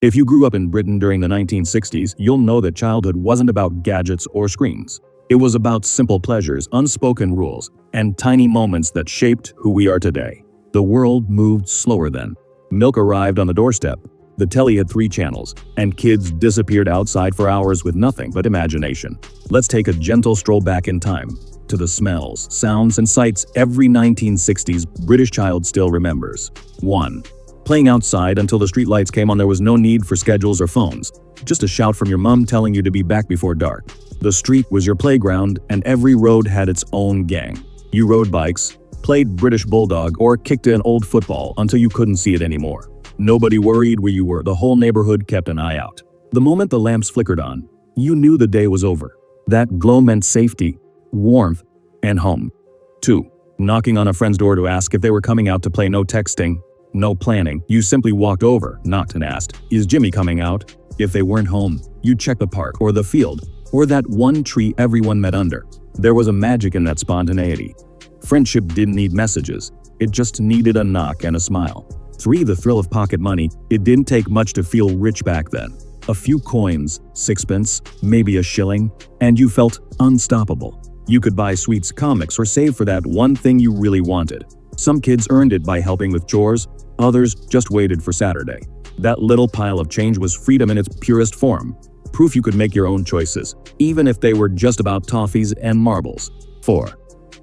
If you grew up in Britain during the 1960s, you'll know that childhood wasn't about gadgets or screens. It was about simple pleasures, unspoken rules, and tiny moments that shaped who we are today. The world moved slower then. Milk arrived on the doorstep. The telly had 3 channels, and kids disappeared outside for hours with nothing but imagination. Let's take a gentle stroll back in time to the smells, sounds, and sights every 1960s British child still remembers. 1. Playing outside until the streetlights came on. There was no need for schedules or phones. Just a shout from your mom telling you to be back before dark. The street was your playground, and every road had its own gang. You rode bikes, played British Bulldog, or kicked an old football until you couldn't see it anymore. Nobody worried where you were. The whole neighborhood kept an eye out. The moment the lamps flickered on, you knew the day was over. That glow meant safety, warmth, and home. 2. Knocking on a friend's door to ask if they were coming out to play. No texting, no planning. You simply walked over, knocked, and asked, "Is Jimmy coming out?" If they weren't home, you'd check the park or the field or that one tree everyone met under. There was a magic in that spontaneity. Friendship didn't need messages. It just needed a knock and a smile. 3. The thrill of pocket money. It didn't take much to feel rich back then. A few coins, 6pence, maybe a shilling, and you felt unstoppable. You could buy sweets, comics, or save for that one thing you really wanted. Some kids earned it by helping with chores, others just waited for Saturday. That little pile of change was freedom in its purest form. Proof you could make your own choices, even if they were just about toffees and marbles. 4.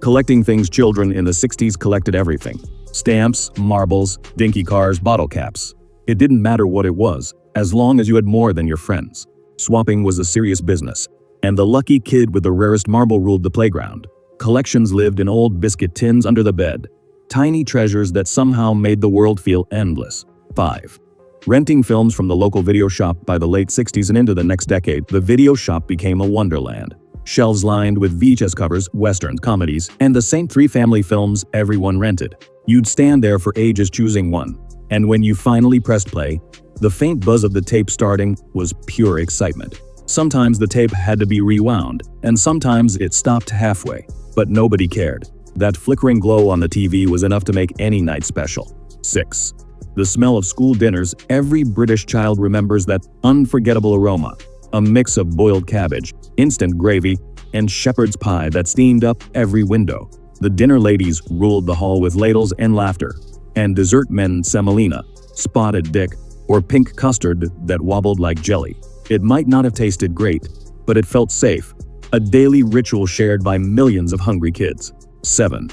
Collecting things. Children in the 60s collected everything. Stamps, marbles, dinky cars, bottle caps. It didn't matter what it was, as long as you had more than your friends. Swapping was a serious business, and the lucky kid with the rarest marble ruled the playground. Collections lived in old biscuit tins under the bed. Tiny treasures that somehow made the world feel endless. 5. Renting films from the local video shop. By the late 60s and into the next decade, the video shop became a wonderland. Shelves lined with VHS covers, westerns, comedies, and the same 3 family films everyone rented. You'd stand there for ages choosing one, and when you finally pressed play, the faint buzz of the tape starting was pure excitement. Sometimes the tape had to be rewound, and sometimes it stopped halfway, but nobody cared. That flickering glow on the TV was enough to make any night special. 6. The smell of school dinners. Every British child remembers that unforgettable aroma. A mix of boiled cabbage, instant gravy, and shepherd's pie that steamed up every window. The dinner ladies ruled the hall with ladles and laughter, and dessert men semolina, spotted dick, or pink custard that wobbled like jelly. It might not have tasted great, but it felt safe. A daily ritual shared by millions of hungry kids. 7.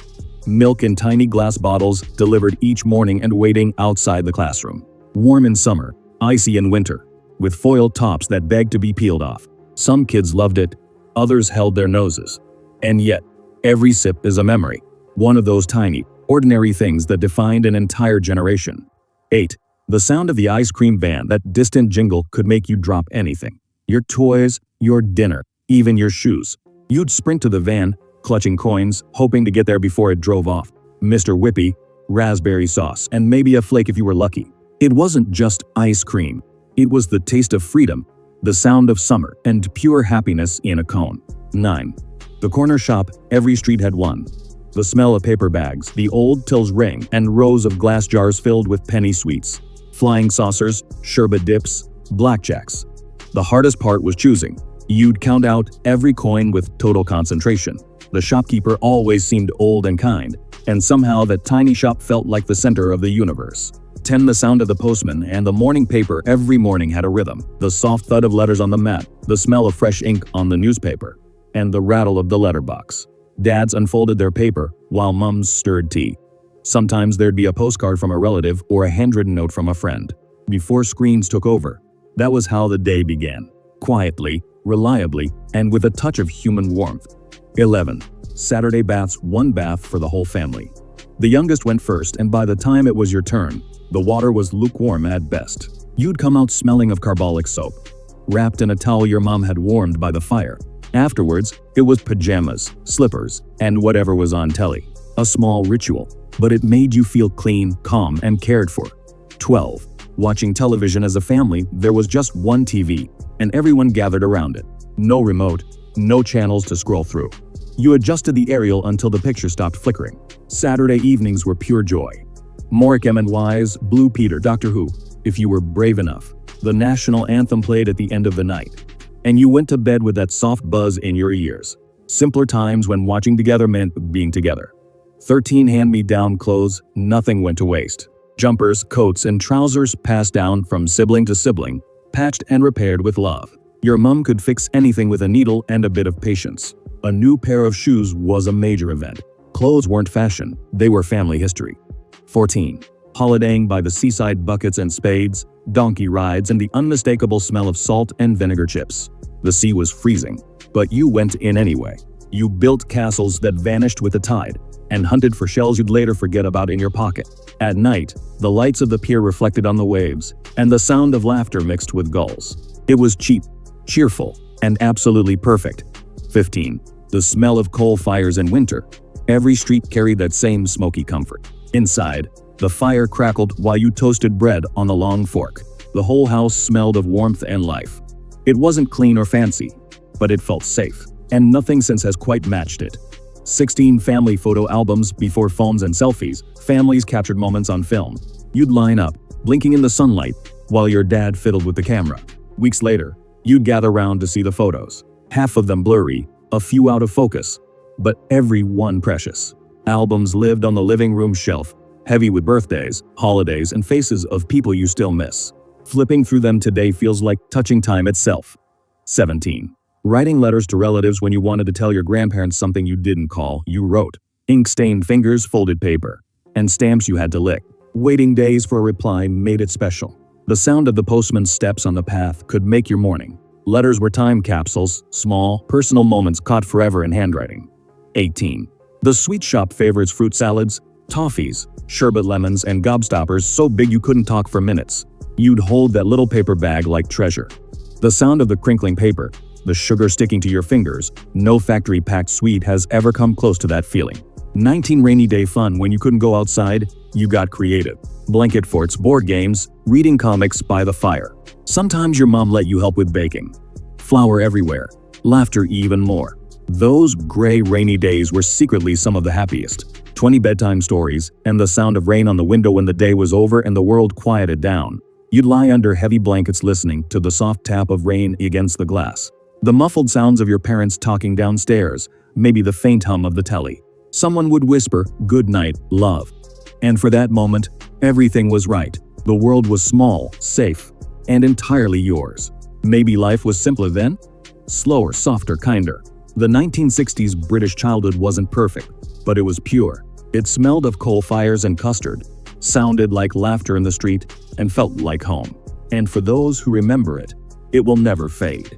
Milk in tiny glass bottles delivered each morning and waiting outside the classroom. Warm in summer, icy in winter, with foil tops that begged to be peeled off. Some kids loved it, others held their noses. And yet, every sip is a memory. One of those tiny, ordinary things that defined an entire generation. 8. The sound of the ice cream van. That distant jingle could make you drop anything. Your toys, your dinner, even your shoes. You'd sprint to the van, clutching coins, hoping to get there before it drove off. Mr. Whippy, raspberry sauce, and maybe a flake if you were lucky. It wasn't just ice cream. It was the taste of freedom, the sound of summer, and pure happiness in a cone. 9. The corner shop. Every street had one. The smell of paper bags, the old Till's ring, and rows of glass jars filled with penny sweets. Flying saucers, sherbet dips, blackjacks. The hardest part was choosing. You'd count out every coin with total concentration. The shopkeeper always seemed old and kind, and somehow that tiny shop felt like the center of the universe. 10. The sound of the postman and the morning paper. Every morning had a rhythm. The soft thud of letters on the mat, the smell of fresh ink on the newspaper, and the rattle of the letterbox. Dads unfolded their paper while mums stirred tea. Sometimes there'd be a postcard from a relative or a handwritten note from a friend. Before screens took over, that was how the day began. Quietly, reliably, and with a touch of human warmth. 11. Saturday baths. One bath for the whole family. The youngest went first, and by the time it was your turn, the water was lukewarm at best. You'd come out smelling of carbolic soap, wrapped in a towel your mom had warmed by the fire. Afterwards, it was pajamas, slippers, and whatever was on telly. A small ritual, but it made you feel clean, calm, and cared for. 12. Watching television as a family. There was just one TV, and everyone gathered around it. No remote, no channels to scroll through. You adjusted the aerial until the picture stopped flickering. Saturday evenings were pure joy. Morecambe and Wise, Blue Peter, Doctor Who, if you were brave enough. The national anthem played at the end of the night, and you went to bed with that soft buzz in your ears. Simpler times when watching together meant being together. 13 hand-me-down clothes, nothing went to waste. Jumpers, coats, and trousers passed down from sibling to sibling, patched and repaired with love. Your mom could fix anything with a needle and a bit of patience. A new pair of shoes was a major event. Clothes weren't fashion, they were family history. 14. Holidaying by the seaside, buckets and spades, donkey rides, and the unmistakable smell of salt and vinegar chips. The sea was freezing, but you went in anyway. You built castles that vanished with the tide, and hunted for shells you'd later forget about in your pocket. At night, the lights of the pier reflected on the waves, and the sound of laughter mixed with gulls. It was cheap, cheerful, and absolutely perfect. 15. The smell of coal fires in winter. Every street carried that same smoky comfort. Inside, the fire crackled while you toasted bread on the long fork. The whole house smelled of warmth and life. It wasn't clean or fancy, but it felt safe, and nothing since has quite matched it. 16 family photo albums before phones and selfies. Families captured moments on film. You'd line up, blinking in the sunlight, while your dad fiddled with the camera. Weeks later, you'd gather round to see the photos. Half of them blurry, a few out of focus, but every one precious. Albums lived on the living room shelf, heavy with birthdays, holidays, and faces of people you still miss. Flipping through them today feels like touching time itself. 17. Writing letters to relatives when you wanted to tell your grandparents something you didn't call, you wrote. Ink-stained fingers, folded paper, and stamps you had to lick. Waiting days for a reply made it special. The sound of the postman's steps on the path could make your morning. Letters were time capsules, small, personal moments caught forever in handwriting. 18. The sweet shop favorites, fruit salads, toffees, sherbet lemons, and gobstoppers so big you couldn't talk for minutes. You'd hold that little paper bag like treasure. The sound of the crinkling paper, the sugar sticking to your fingers, no factory-packed sweet has ever come close to that feeling. 19 rainy day fun when you couldn't go outside, you got creative. Blanket forts, board games, reading comics by the fire. Sometimes your mom let you help with baking. Flour everywhere, laughter even more. Those gray rainy days were secretly some of the happiest. 20 bedtime stories, and the sound of rain on the window when the day was over and the world quieted down. You'd lie under heavy blankets listening to the soft tap of rain against the glass. The muffled sounds of your parents talking downstairs, maybe the faint hum of the telly. Someone would whisper, "Good night, love." And for that moment, everything was right. The world was small, safe, and entirely yours. Maybe life was simpler then? Slower, softer, kinder. The 1960s British childhood wasn't perfect, but it was pure. It smelled of coal fires and custard, sounded like laughter in the street, and felt like home. And for those who remember it, it will never fade.